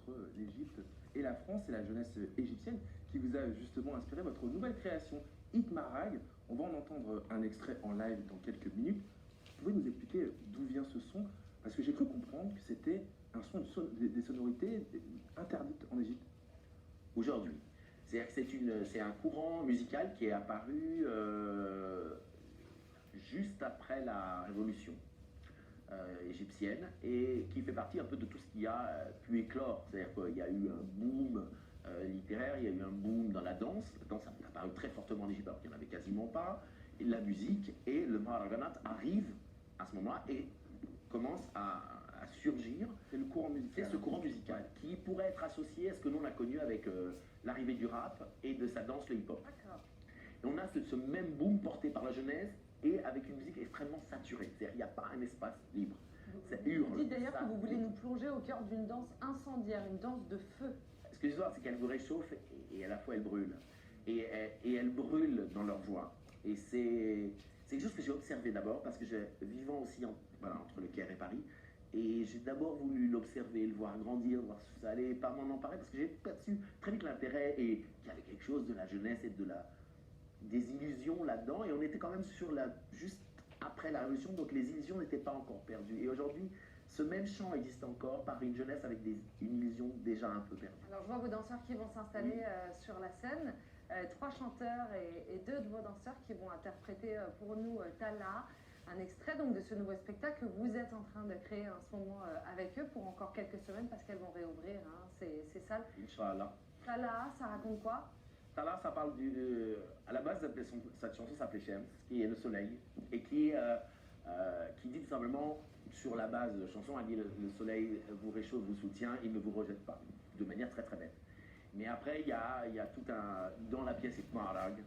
entre l'Égypte et la France et la jeunesse égyptienne qui vous a justement inspiré votre nouvelle création Hit Marag. On va en entendre un extrait en live dans quelques minutes. Vous pouvez nous expliquer d'où vient ce son? Parce que j'ai cru comprendre que c'était un son, des sonorités interdites en Égypte. Aujourd'hui. C'est-à-dire que c'est un courant musical qui est apparu juste après la révolution égyptienne et qui fait partie un peu de tout ce qui a pu éclore. C'est-à-dire qu'il y a eu un boom littéraire, il y a eu un boom dans la danse. La danse a apparu très fortement en Égypte alors qu'il n'y en avait quasiment pas. Et la musique et le Maharaganat arrivent à ce moment-là et commence à surgir. C'est le courant musical. C'est ce courant musical qui pourrait être associé à ce que nous on a connu avec l'arrivée du rap et de sa danse, le hip-hop. Et on a ce même boom porté par la jeunesse et avec une musique extrêmement saturée. C'est-à-dire qu'il n'y a pas un espace libre. Ça hurle. Vous dites d'ailleurs que vous voulez nous plonger au cœur d'une danse incendiaire, une danse de feu. Ce que je vois, c'est qu'elle vous réchauffe et à la fois elle brûle. Et elle brûle dans leur voix. Et c'est quelque chose que j'ai observé d'abord parce que vivant aussi entre le Caire et Paris, et j'ai d'abord voulu l'observer, le voir grandir, voir si ça allait pas m'en emparer parce que j'ai perçu très vite l'intérêt et qu'il y avait quelque chose de la jeunesse et des illusions là-dedans. Et on était quand même juste après la Révolution, donc les illusions n'étaient pas encore perdues. Et aujourd'hui, ce même chant existe encore par une jeunesse avec une illusion déjà un peu perdue. Alors je vois vos danseurs qui vont s'installer sur la scène. 3 chanteurs et 2 de vos danseurs qui vont interpréter pour nous Tala, un extrait donc de ce nouveau spectacle que vous êtes en train de créer en ce moment avec eux pour encore quelques semaines parce qu'elles vont réouvrir ces salles. Inch'Allah. Tala, ça raconte quoi? Tala, ça parle à la base, cette chanson s'appelait Shams, qui est le soleil, et qui dit tout simplement, sur la base de la chanson, elle dit le soleil vous réchauffe, vous soutient, il ne vous rejette pas, de manière très très bête. Mais après, il y a tout un... Dans la pièce Hit Marag,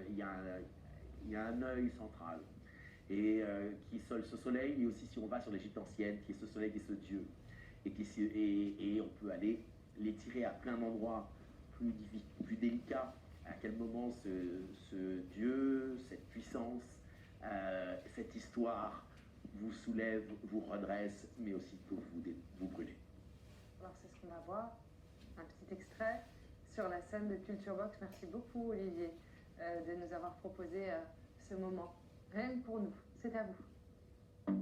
il y a un œil central. Et ce soleil, et aussi si on va sur l'Égypte ancienne, qui est ce soleil, qui est ce Dieu. Et on peut aller l'étirer à plein d'endroits plus délicats. À quel moment ce Dieu, cette puissance, cette histoire vous soulève, vous redresse, mais aussi peut vous brûler. Alors c'est ce qu'on va voir. Un petit extrait sur la scène de Culture Box. Merci beaucoup Olivier de nous avoir proposé ce moment. Rien que pour nous, c'est à vous.